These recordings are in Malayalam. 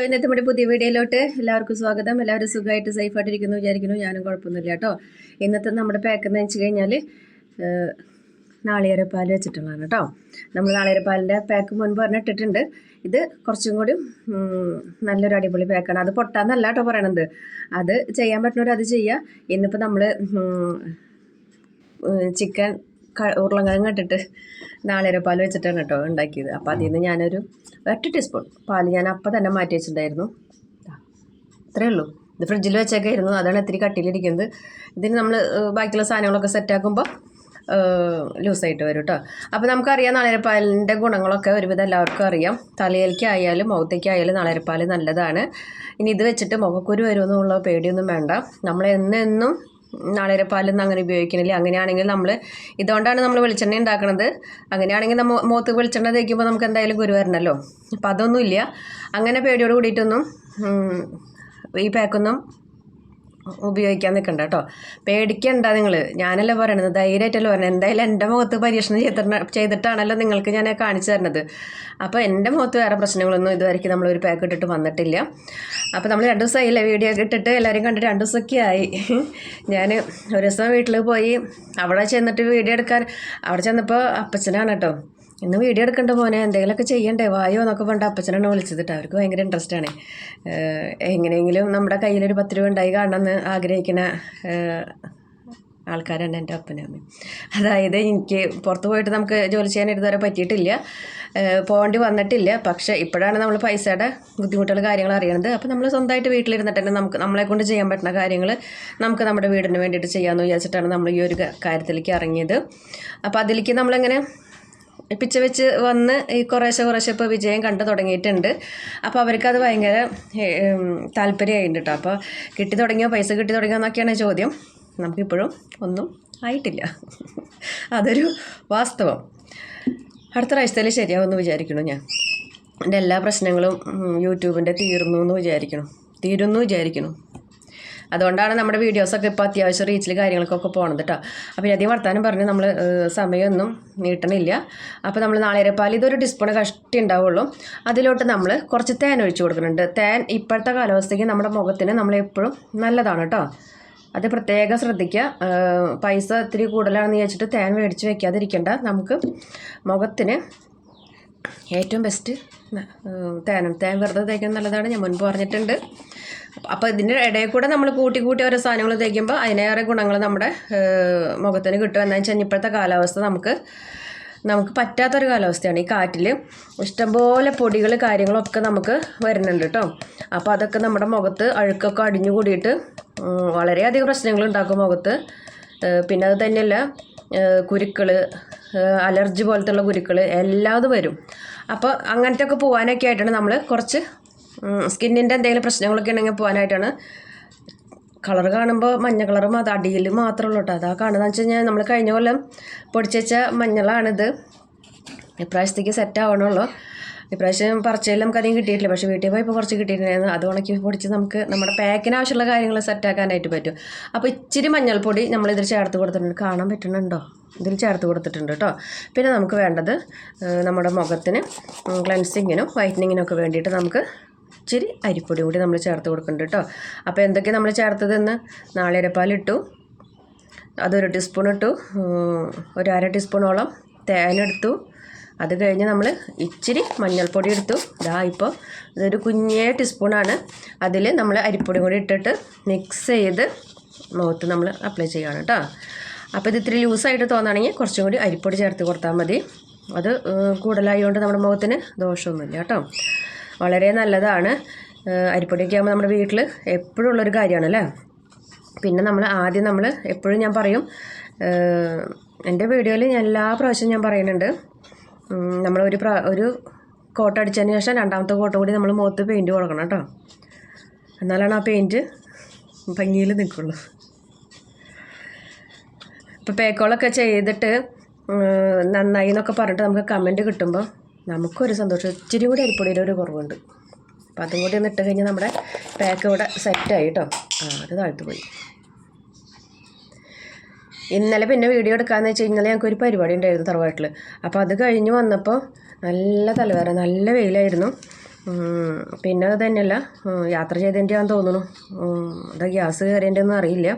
ഇന്നത്തെ നമ്മുടെ പുതിയ വീഡിയോയിലോട്ട് എല്ലാവർക്കും സ്വാഗതം. എല്ലാവരും സുഖമായിട്ട് സേഫായിട്ടിരിക്കുന്നു വിചാരിക്കുന്നു. ഞാനും കുഴപ്പമൊന്നുമില്ല കേട്ടോ. ഇന്നത്തെ നമ്മുടെ പാക്ക് എന്ന് വെച്ച് കഴിഞ്ഞാൽ നാളികേരപ്പാൽ വെച്ചിട്ടുള്ളതാണ് കേട്ടോ. നമ്മൾ നാളികേരപ്പാലിൻ്റെ പാക്ക് മുൻപ് പറഞ്ഞിട്ടിട്ടുണ്ട്. ഇത് കുറച്ചും കൂടി നല്ലൊരു അടിപൊളി പാക്കാണ്. അത് പൊട്ടാന്നല്ല കേട്ടോ പറയണത്. അത് ചെയ്യാൻ പറ്റുന്നവർ അത് ചെയ്യുക. ഇന്നിപ്പോൾ നമ്മൾ ചിക്കൻ ഉരുളക്കിഴങ്ങ് ഇട്ടിട്ട് നാളികേരപ്പാൽ വെച്ചിട്ടാണ് കേട്ടോ ഉണ്ടാക്കിയത്. അപ്പോൾ അതിൽ നിന്ന് ഞാനൊരു 8 ടീസ്പൂൺ പാൽ ഞാൻ അപ്പം തന്നെ മാറ്റി വെച്ചിട്ടുണ്ടായിരുന്നു. ഇത്രയേ ഉള്ളൂ. ഇത് ഫ്രിഡ്ജിൽ വെച്ചേക്കായിരുന്നു. അതാണ് ഇത്തിരി കട്ടിയിലിരിക്കുന്നത്. ഇതിന് നമ്മൾ ബാക്കിയുള്ള സാധനങ്ങളൊക്കെ സെറ്റാക്കുമ്പോൾ ലൂസായിട്ട് വരും കേട്ടോ. അപ്പോൾ നമുക്കറിയാം നാളികേരപ്പാലിൻ്റെ ഗുണങ്ങളൊക്കെ ഒരുവിധം എല്ലാവർക്കും അറിയാം. തലയിലേക്കായാലും മുഖത്തേക്കായാലും നാളികേരപ്പാൽ നല്ലതാണ്. ഇനി ഇത് വെച്ചിട്ട് മുഖക്കുരു വരുമെന്നുള്ള പേടിയൊന്നും വേണ്ട. നമ്മൾ എന്നും നാളികേരപ്പാലൊന്നും അങ്ങനെ ഉപയോഗിക്കണില്ല. അങ്ങനെയാണെങ്കിൽ നമ്മൾ ഇതുകൊണ്ടാണ് നമ്മൾ വെളിച്ചെണ്ണ ഉണ്ടാക്കുന്നത്. അങ്ങനെയാണെങ്കിൽ നമ്മൾ മുഖത്ത് വെളിച്ചെണ്ണ തേക്കുമ്പോൾ നമുക്ക് എന്തായാലും കുരു വരണമല്ലോ. അപ്പം അതൊന്നുമില്ല. അങ്ങനെ പേടിയോട് കൂടിയിട്ടൊന്നും ഈ പാക്കൊന്നും ഉപയോഗിക്കാൻ നിൽക്കണ്ട കേട്ടോ. പേടിക്കണ്ട നിങ്ങൾ. ഞാനല്ല പറയണത്, ധൈര്യമായിട്ടല്ല പറയണത്. എന്തായാലും എൻ്റെ മുഖത്ത് പരീക്ഷണം ചെയ്തിട്ടാണല്ലോ നിങ്ങൾക്ക് ഞാൻ കാണിച്ചു തരുന്നത്. അപ്പോൾ എൻ്റെ മുഖത്ത് വേറെ പ്രശ്നങ്ങളൊന്നും ഇതുവരെയ്ക്ക് നമ്മളൊരു പാക്ക് ഇട്ടിട്ട് വന്നിട്ടില്ല. അപ്പോൾ നമ്മൾ 2 ദിവസമായില്ലേ വീഡിയോ ഇട്ടിട്ട്, എല്ലാവരും കണ്ടിട്ട് 2 ദിവസമൊക്കെ ആയി. ഞാൻ ഒരു ദിവസം വീട്ടിൽ പോയി അവിടെ ചെന്നിട്ട് വീഡിയോ എടുക്കാൻ അവിടെ ചെന്നപ്പോൾ അപ്പച്ചനാണ് കേട്ടോ. ഇന്ന് വീഡിയോ എടുക്കേണ്ട മോനെ, എന്തെങ്കിലുമൊക്കെ ചെയ്യണ്ടേ വായോ എന്നൊക്കെ പറഞ്ഞിട്ട് അപ്പച്ചനാണ് വിളിച്ചതിട്ട്. അവർക്ക് ഭയങ്കര ഇൻട്രസ്റ്റാണ്. എങ്ങനെയെങ്കിലും നമ്മുടെ കയ്യിലൊരു 10 രൂപ ഉണ്ടായി കാണണമെന്ന് ആഗ്രഹിക്കുന്ന ആൾക്കാരാണ് എൻ്റെ അപ്പനും അമ്മയും. അതായത് എനിക്ക് പുറത്ത് പോയിട്ട് നമുക്ക് ജോലി ചെയ്യാൻ ഇതുവരെ പറ്റിയിട്ടില്ല, പോകേണ്ടി വന്നിട്ടില്ല. പക്ഷേ ഇപ്പോഴാണ് നമ്മൾ പൈസയുടെ ബുദ്ധിമുട്ടുകൾ കാര്യങ്ങൾ അറിയണത്. അപ്പോൾ നമ്മൾ സ്വന്തമായിട്ട് വീട്ടിലിരുന്നിട്ട് തന്നെ നമ്മളെക്കൊണ്ട് ചെയ്യാൻ പറ്റുന്ന കാര്യങ്ങൾ നമുക്ക് നമ്മുടെ വീടിന് വേണ്ടിയിട്ട് ചെയ്യാമെന്ന് വിചാരിച്ചിട്ടാണ് നമ്മൾ ഈ ഒരു കാര്യത്തിലേക്ക് ഇറങ്ങിയത്. അപ്പോൾ അതിലേക്ക് നമ്മളിങ്ങനെ പിച്ച വെച്ച് വന്ന് ഈ കുറേശ്ശെ ഇപ്പോൾ വിജയം കണ്ടു തുടങ്ങിയിട്ടുണ്ട്. അപ്പോൾ അവർക്കത് ഭയങ്കര താല്പര്യമായിട്ടുണ്ട് കേട്ടോ. അപ്പോൾ കിട്ടി തുടങ്ങിയോ, പൈസ കിട്ടി തുടങ്ങിയോ എന്നൊക്കെയാണ് ചോദ്യം. നമുക്കിപ്പോഴും ഒന്നും ആയിട്ടില്ല. അതൊരു വാസ്തവം. അടുത്ത പ്രാവശ്യത്തിൽ ശരിയാവുമെന്ന് വിചാരിക്കണു. ഞാൻ എൻ്റെ എല്ലാ പ്രശ്നങ്ങളും യൂട്യൂബിൻ്റെ തീരുന്നു വിചാരിക്കണു. അതുകൊണ്ടാണ് നമ്മുടെ വീഡിയോസൊക്കെ ഇപ്പോൾ അത്യാവശ്യം റീച്ചിൽ കാര്യങ്ങൾക്കൊക്കെ പോകണത് കേട്ടോ. അപ്പോൾ അധികം വർത്താനം പറഞ്ഞ് നമ്മൾ സമയമൊന്നും നീട്ടണില്ല. അപ്പോൾ നമ്മൾ നാളികേരപ്പാൽ ഇതൊരു ടീസ്പൂൺ കഷ്ടി ഉണ്ടാവുള്ളൂ. അതിലോട്ട് നമ്മൾ കുറച്ച് തേൻ ഒഴിച്ചു കൊടുക്കുന്നുണ്ട്. തേൻ ഇപ്പോഴത്തെ കാലാവസ്ഥയ്ക്ക് നമ്മുടെ മുഖത്തിന് നമ്മളെപ്പോഴും നല്ലതാണ് കേട്ടോ. അത് പ്രത്യേകം ശ്രദ്ധിക്കുക. പൈസ ഇത്തിരി കൂടുതലാണെന്ന് വിചാരിച്ചിട്ട് തേൻ മേടിച്ച് വെക്കാതിരിക്കേണ്ട. നമുക്ക് മുഖത്തിന് ഏറ്റവും ബെസ്റ്റ് തേൻ വെറുതെ തേക്കുന്നത് നല്ലതാണ്. ഞാൻ മുൻപ് പറഞ്ഞിട്ടുണ്ട്. അപ്പോൾ ഇതിൻ്റെ ഇടയിൽ കൂടെ നമ്മൾ കൂട്ടി ഓരോ സാധനങ്ങൾ തേക്കുമ്പോൾ അതിനേറെ ഗുണങ്ങൾ നമ്മുടെ മുഖത്തിന് കിട്ടും. എന്താണെന്ന് വെച്ചാൽ ഇപ്പോഴത്തെ കാലാവസ്ഥ നമുക്ക് പറ്റാത്തൊരു കാലാവസ്ഥയാണ്. ഈ കാറ്റിൽ ഇഷ്ടംപോലെ പൊടികൾ കാര്യങ്ങളൊക്കെ നമുക്ക് വരുന്നുണ്ട് കേട്ടോ. അപ്പോൾ അതൊക്കെ നമ്മുടെ മുഖത്ത് അഴുക്കൊക്കെ അടിഞ്ഞു കൂടിയിട്ട് വളരെയധികം പ്രശ്നങ്ങൾ ഉണ്ടാക്കും മുഖത്ത്. പിന്നെ അത് തന്നെയല്ല, കുരുക്കൾ, അലർജി പോലത്തുള്ള കുരുക്കൾ എല്ലാതും വരും. അപ്പോൾ അങ്ങനത്തെ ഒക്കെ പോകാനൊക്കെ ആയിട്ടാണ് നമ്മൾ കുറച്ച് സ്കിന്നിൻ്റെ എന്തെങ്കിലും പ്രശ്നങ്ങളൊക്കെ ഉണ്ടെങ്കിൽ പോകാനായിട്ടാണ്. കളർ കാണുമ്പോൾ മഞ്ഞ കളറും അത് അടിയിൽ മാത്രമേ ഉള്ളൂ കേട്ടോ. അതാ കാണുന്നതെന്ന് വെച്ച് കഴിഞ്ഞാൽ നമ്മൾ കഴിഞ്ഞ കൊല്ലം പൊടിച്ച് വെച്ച മഞ്ഞളാണിത്. ഇപ്രാവശ്യത്തേക്ക് സെറ്റ് ആവണുള്ളൂ. ഇപ്രാവശ്യം പറിച്ചതിൽ നമുക്കധികം കിട്ടിയിട്ടില്ല. പക്ഷേ വീട്ടിൽ പോയി ഇപ്പോൾ കുറച്ച് കിട്ടിയിട്ടുണ്ടായിരുന്നു. അത് ഉണക്കി പൊടിച്ച് നമുക്ക് നമ്മുടെ പാക്കിന് ആവശ്യമുള്ള കാര്യങ്ങൾ സെറ്റാക്കാനായിട്ട് പറ്റും. അപ്പോൾ ഇച്ചിരി മഞ്ഞൾപ്പൊടി നമ്മളിതിൽ ചേർത്ത് കൊടുത്തിട്ടുണ്ട്. കാണാൻ പറ്റുന്നുണ്ടോ? ഇതിൽ ചേർത്ത് കൊടുത്തിട്ടുണ്ട് കേട്ടോ. പിന്നെ നമുക്ക് വേണ്ടത് നമ്മുടെ മുഖത്തിന് ക്ലെൻസിങ്ങിനും വൈറ്റനിങ്ങിനും ഒക്കെ വേണ്ടിയിട്ട് നമുക്ക് ഇച്ചിരി അരിപ്പൊടി കൂടി നമ്മൾ ചേർത്ത് കൊടുക്കുന്നുണ്ട് കേട്ടോ. അപ്പോൾ എന്തൊക്കെയാണ് നമ്മൾ ചേർത്തതെന്ന്, നാളികേരപ്പാലിട്ടു, അതൊരു ടീസ്പൂൺ ഇട്ടു, ഒരു 1/2 ടീസ്പൂണോളം തേനെടുത്തു. അത് കഴിഞ്ഞ് നമ്മൾ ഇച്ചിരി മഞ്ഞൾപ്പൊടി എടുത്തു. ഇപ്പോൾ ഇതൊരു കുഞ്ഞേ ടീസ്പൂണാണ്. അതിൽ നമ്മൾ അരിപ്പൊടി കൂടി ഇട്ടിട്ട് മിക്സ് ചെയ്ത് മുഖത്ത് നമ്മൾ അപ്ലൈ ചെയ്യുകയാണ് കേട്ടോ. അപ്പോൾ ഇത് ഇത്തിരി ലൂസായിട്ട് തോന്നുകയാണെങ്കിൽ കുറച്ചും കൂടി അരിപ്പൊടി ചേർത്ത് കൊടുത്താൽ മതി. അത് കൂടുതലായതുകൊണ്ട് നമ്മുടെ മുഖത്തിന് ദോഷമൊന്നുമില്ല കേട്ടോ. വളരെ നല്ലതാണ്. അരിപ്പൊടിയൊക്കെ ആകുമ്പോൾ നമ്മുടെ വീട്ടിൽ എപ്പോഴും ഉള്ളൊരു കാര്യമാണ് അല്ലേ. പിന്നെ നമ്മൾ എപ്പോഴും ഞാൻ പറയും, എൻ്റെ വീഡിയോയിൽ എല്ലാ പ്രാവശ്യവും ഞാൻ പറയുന്നുണ്ട്, നമ്മൾ ഒരു കോട്ട് അടിച്ചതിന് ശേഷം രണ്ടാമത്തെ കോട്ട് കൂടി നമ്മൾ മുഖത്ത് പെയിൻറ്റ് കൊടുക്കണം കേട്ടോ. എന്നാലാണ് ആ പെയിൻറ്റ് ഭംഗിയിൽ നിൽക്കുള്ളൂ. ഇപ്പോൾ പേക്കോളൊക്കെ ചെയ്തിട്ട് നന്നായി എന്നൊക്കെ പറഞ്ഞിട്ട് നമുക്ക് കമൻറ്റ് കിട്ടുമ്പോൾ നമുക്കൊരു സന്തോഷം. ഇച്ചിരി കൂടി അരിപ്പൊടിയിൽ ഒരു കുറവുണ്ട്. അപ്പോൾ അതും കൂടി ഒന്ന് ഇട്ട് കഴിഞ്ഞാൽ നമ്മുടെ പാക്ക് ഇവിടെ സെറ്റായി കേട്ടോ. അത് താഴ്ത്തു പോയി. ഇന്നലെ പിന്നെ വീഡിയോ എടുക്കാമെന്ന് വെച്ച് കഴിഞ്ഞാൽ ഞങ്ങൾക്കൊരു പരിപാടി ഉണ്ടായിരുന്നു തറവാട്ടിൽ. അപ്പോൾ അത് കഴിഞ്ഞ് വന്നപ്പോൾ നല്ല തലവേദന, നല്ല വെയിലായിരുന്നു. പിന്നെ തന്നെയല്ല യാത്ര ചെയ്തതിൻ്റെയാണെന്ന് തോന്നുന്നു. അത് ഗ്യാസ് കയറിയതിൻ്റെ ഒന്നും അറിയില്ല.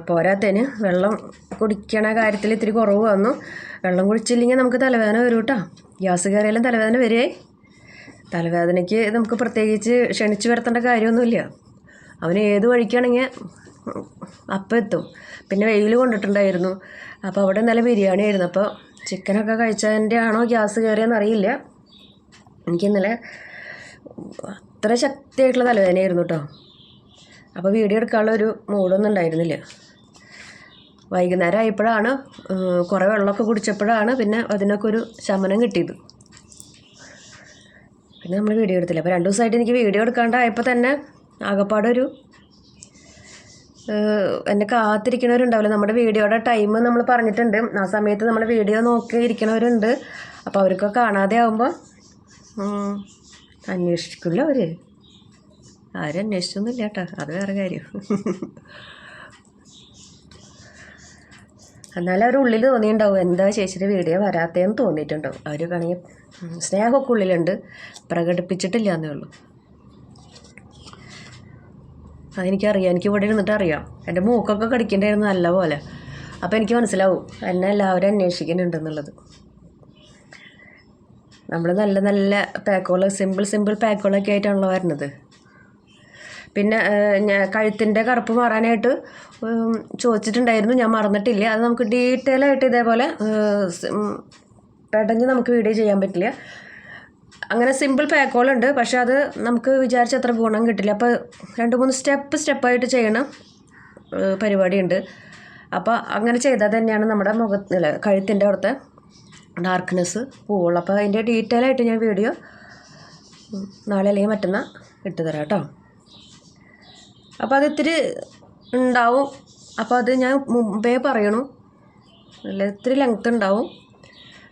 പോരാത്തതിന് വെള്ളം കുടിക്കണ കാര്യത്തിൽ ഇത്തിരി കുറവ് വന്നു. വെള്ളം കുടിച്ചില്ലെങ്കിൽ നമുക്ക് തലവേദന വരും കേട്ടോ. ഗ്യാസ് കയറിയാലും തലവേദന വരുവേ. തലവേദനയ്ക്ക് നമുക്ക് പ്രത്യേകിച്ച് ക്ഷണിച്ചു വരുത്തേണ്ട കാര്യമൊന്നുമില്ല. അവന് ഏത് വഴിക്കാണെങ്കിൽ അപ്പം എത്തും. പിന്നെ വെയിൽ കൊണ്ടിട്ടുണ്ടായിരുന്നു. അപ്പോൾ അവിടെ നല്ല ബിരിയാണി ആയിരുന്നു. അപ്പോൾ ചിക്കനൊക്കെ കഴിച്ചതിൻ്റെ ആണോ ഗ്യാസ് കയറിയെന്ന് അറിയില്ല. എനിക്ക് ഇന്നലെ അത്ര ശക്തിയായിട്ടുള്ള തലവേദനയായിരുന്നു കേട്ടോ. അപ്പോൾ വീഡിയോ എടുക്കാനുള്ള ഒരു മൂഡൊന്നും ഉണ്ടായിരുന്നില്ല. വൈകുന്നേരം ആയപ്പോഴാണ് കുറേ വെള്ളമൊക്കെ കുടിച്ചപ്പോഴാണ് പിന്നെ അതിനൊക്കെ ഒരു ശമനം കിട്ടിയത്. പിന്നെ നമ്മൾ വീഡിയോ എടുത്തില്ല. അപ്പോൾ 2 ദിവസമായിട്ട് എനിക്ക് വീഡിയോ എടുക്കാണ്ടായപ്പോൾ തന്നെ ആകപ്പാടൊരു എന്നെ കാത്തിരിക്കണവരുണ്ടാവില്ല. നമ്മുടെ വീഡിയോയുടെ ടൈം നമ്മൾ പറഞ്ഞിട്ടുണ്ട്. ആ സമയത്ത് നമ്മൾ വീഡിയോ നോക്കി ഇരിക്കണവരുണ്ട്. അപ്പോൾ അവർക്കൊക്കെ കാണാതെ ആകുമ്പോൾ അന്വേഷിക്കില്ല അവർ. ആരും അന്വേഷിച്ചൊന്നുമില്ല കേട്ടോ, അത് വേറെ കാര്യം. എന്നാലും അവർ ഉള്ളിൽ തോന്നിയിട്ടുണ്ടാവും എന്താ ചേച്ചിയുടെ വീഡിയോ വരാത്തതെന്ന് തോന്നിയിട്ടുണ്ടാവും. അവർ വേണമെങ്കിൽ സ്നേഹമൊക്കെ ഉള്ളിലുണ്ട്, പ്രകടിപ്പിച്ചിട്ടില്ല എന്നേ ഉള്ളൂ. അതെനിക്കറിയാം. എനിക്ക് ഇവിടെ ഇരുന്നിട്ട് അറിയാം. എൻ്റെ മൂക്കൊക്കെ കടിക്കേണ്ടായിരുന്നു നല്ല പോലെ. അപ്പോൾ എനിക്ക് മനസ്സിലാവും എന്നെ എല്ലാവരും അന്വേഷിക്കുന്നുണ്ടെന്നുള്ളത്. നമ്മൾ നല്ല നല്ല പാക്കുകൾ, സിമ്പിൾ പാക്കുകളൊക്കെ ആയിട്ടാണല്ലോ വരുന്നത്. പിന്നെ ഞാൻ കഴുത്തിൻ്റെ കറുപ്പ് മാറാനായിട്ട് ചോദിച്ചിട്ടുണ്ടായിരുന്നു, ഞാൻ മറന്നിട്ടില്ല. അത് നമുക്ക് ഡീറ്റെയിൽ ആയിട്ട് ഇതേപോലെ പെട്ടെന്ന് നമുക്ക് വീഡിയോ ചെയ്യാൻ പറ്റില്ല. അങ്ങനെ സിമ്പിൾ പാക്കുകളുണ്ട്, പക്ഷെ അത് നമുക്ക് വിചാരിച്ച അത്ര ഗുണം കിട്ടില്ല. അപ്പോൾ 2-3 സ്റ്റെപ്പായിട്ട് ചെയ്യണ പരിപാടിയുണ്ട്. അപ്പോൾ അങ്ങനെ ചെയ്താൽ തന്നെയാണ് നമ്മുടെ മുഖത്തിലെ കഴുത്തിൻ്റെ അവിടുത്തെ ഡാർക്ക്നെസ് പോവുള്ളൂ. അപ്പോൾ അതിൻ്റെ ഡീറ്റെയിൽ ആയിട്ട് ഞാൻ വീഡിയോ നാളെ അല്ലെങ്കിൽ മറ്റന്നാൾ ഇട്ട് തരാം കേട്ടോ. അപ്പോൾ അത് ഇത്തിരി ഉണ്ടാവും. അപ്പോൾ അത് ഞാൻ മുമ്പേ പറയണു, അല്ല ഇത്തിരി ലെങ്ത്ത് ഉണ്ടാവും.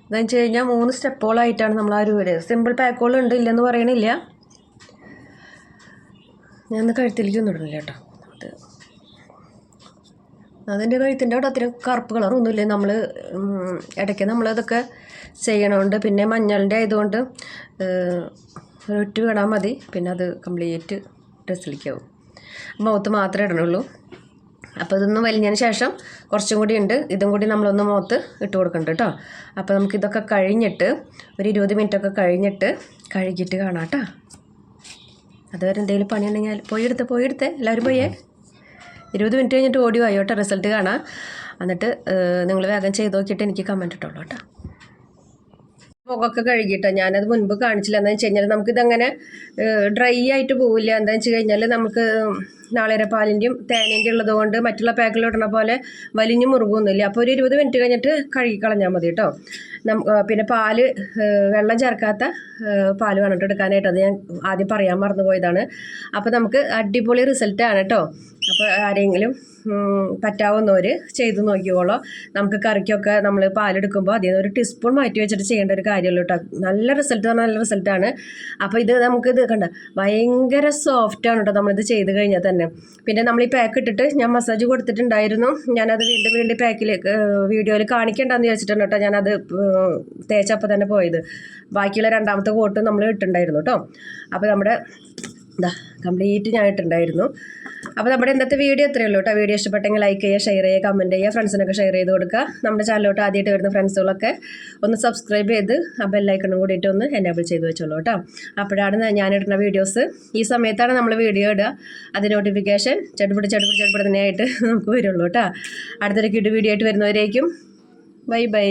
എന്താണെന്ന് വെച്ച് കഴിഞ്ഞാൽ 3 സ്റ്റെപ്പുകളായിട്ടാണ് നമ്മൾ ആ ഒരു വീഡിയോ. സിമ്പിൾ പാക്കുകളുണ്ട്, ഇല്ലെന്ന് പറയണില്ല. ഞാൻ കഴുത്തിലേക്ക് ഒന്നും ഇടുന്നില്ല കേട്ടോ. അതിൻ്റെ കഴുത്തിൻ്റെ അവിടെ അത്ര കറുപ്പ് കളറൊന്നുമില്ല. നമ്മൾ ഇടയ്ക്ക് നമ്മളതൊക്കെ ചെയ്യണമുണ്ട്. പിന്നെ മഞ്ഞളിൻ്റെ ആയതുകൊണ്ട് ഒറ്റ ഇടാൻ മതി. പിന്നെ അത് കംപ്ലീറ്റ് ഡ്രസ്സിലേക്കാവും. മുഖത്ത് മാത്രമേ ഇടണുള്ളൂ. അപ്പോൾ ഇതൊന്ന് വലിഞ്ഞതിന് ശേഷം കുറച്ചും കൂടി ഉണ്ട്, ഇതും കൂടി നമ്മളൊന്ന് മുഖത്ത് ഇട്ട് കൊടുക്കുന്നുണ്ട് കേട്ടോ. അപ്പോൾ നമുക്കിതൊക്കെ കഴിഞ്ഞിട്ട് ഒരു 20 മിനിറ്റൊക്കെ കഴിഞ്ഞിട്ട് കഴുകിയിട്ട് കാണാം കേട്ടോ. അതുവരെ എന്തെങ്കിലും പണിയുണ്ടെങ്കിൽ പോയി എടുത്തേ എല്ലാവരും പോയേ. 20 മിനിറ്റ് കഴിഞ്ഞിട്ട് ഓടി പോയോ കേട്ടോ, റിസൾട്ട് കാണാം. എന്നിട്ട് നിങ്ങൾ വേഗം ചെയ്ത് നോക്കിയിട്ട് എനിക്ക് കമൻറ്റ് ഇട്ടോളൂ കേട്ടോ. മുഖമൊക്കെ കഴുകിയിട്ടോ. ഞാനത് മുൻപ് കാണിച്ചില്ല. എന്താണെന്ന് വെച്ച് കഴിഞ്ഞാൽ നമുക്കിതങ്ങനെ ഡ്രൈ ആയിട്ട് പോവില്ല. എന്താണെന്ന് വെച്ച് കഴിഞ്ഞാൽ നമുക്ക് നാളികേരപ്പാലിൻ്റെയും തേനേൻ്റെയും ഉള്ളത് കൊണ്ട് മറ്റുള്ള പാക്കിൽ ഇടണ പോലെ വലിഞ്ഞു മുറുകൊന്നുമില്ല. അപ്പോൾ ഒരു 20 മിനിറ്റ് കഴിഞ്ഞിട്ട് കഴുകി കളഞ്ഞാൽ മതി കേട്ടോ. പിന്നെ പാല്, വെള്ളം ചേർക്കാത്ത പാല് വേണം എടുക്കാനായിട്ട്. അത് ഞാൻ ആദ്യം പറയാൻ മറന്നു പോയതാണ്. അപ്പോൾ നമുക്ക് അടിപൊളി റിസൾട്ടാണ് കേട്ടോ. അപ്പോൾ ആരെങ്കിലും പറ്റാവുന്നവർ ചെയ്ത് നോക്കിക്കോളൂ. നമുക്ക് കറിക്കൊക്കെ നമ്മൾ പാലെടുക്കുമ്പോൾ അതിൽ നിന്ന് ഒരു ടീസ്പൂൺ മാറ്റി വെച്ചിട്ട് ചെയ്യേണ്ട ഒരു കാര്യമുള്ളൂ കേട്ടോ. നല്ല റിസൾട്ടാണ്. അപ്പോൾ ഇത് നമുക്കിത് കണ്ട ഭയങ്കര സോഫ്റ്റാണ് കേട്ടോ നമ്മളിത് ചെയ്ത് കഴിഞ്ഞാൽ തന്നെ. പിന്നെ നമ്മൾ ഈ പാക്ക് ഇട്ടിട്ട് ഞാൻ മസാജ് കൊടുത്തിട്ടുണ്ടായിരുന്നു. ഞാനത് വീണ്ടും പാക്കിലേക്ക് വീഡിയോയിൽ കാണിക്കേണ്ടെന്ന് വിചാരിച്ചിട്ടാണ് കേട്ടോ ഞാനത് തേച്ചപ്പോൾ തന്നെ പോയത്. ബാക്കിയുള്ള 2ാമത്തെ കോട്ട് നമ്മൾ ഇട്ടുണ്ടായിരുന്നു കേട്ടോ. അപ്പോൾ നമ്മുടെ കംപ്ലീറ്റ് ഞാൻ ഇട്ടുണ്ടായിരുന്നു. അപ്പോൾ നമ്മുടെ ഇന്നത്തെ വീഡിയോ ഇത്രയേ ഉള്ളൂ കേട്ടോ. വീഡിയോ ഇഷ്ടപ്പെട്ടെങ്കിൽ ലൈക്ക് ചെയ്യുക, ഷെയർ ചെയ്യുക, കമൻറ്റ് ചെയ്യുക, ഫ്രണ്ട്സിനൊക്കെ ഷെയർ ചെയ്ത് കൊടുക്കുക. നമ്മുടെ ചാനലിലോട്ട് ആദ്യമായിട്ട് വരുന്ന ഫ്രണ്ട്സുകളൊക്കെ ഒന്ന് സബ്സ്ക്രൈബ് ചെയ്ത് ആ ബെല്ലൈക്കണും കൂടിയിട്ട് ഒന്ന് എനേബിൾ ചെയ്ത് വെച്ചോളൂ കേട്ടോ. അപ്പോഴാണ് ഞാനിടുന്ന വീഡിയോസ് ഈ സമയത്താണ് നമ്മൾ വീഡിയോ ഇടുക. അത് നോട്ടിഫിക്കേഷൻ ചടുപിടി തന്നെയായിട്ട് നമുക്ക് വരുള്ളൂ കേട്ടോ. അടുത്തൊരു വീഡിയോ ആയിട്ട് വരുന്നവരേക്കും ബൈ.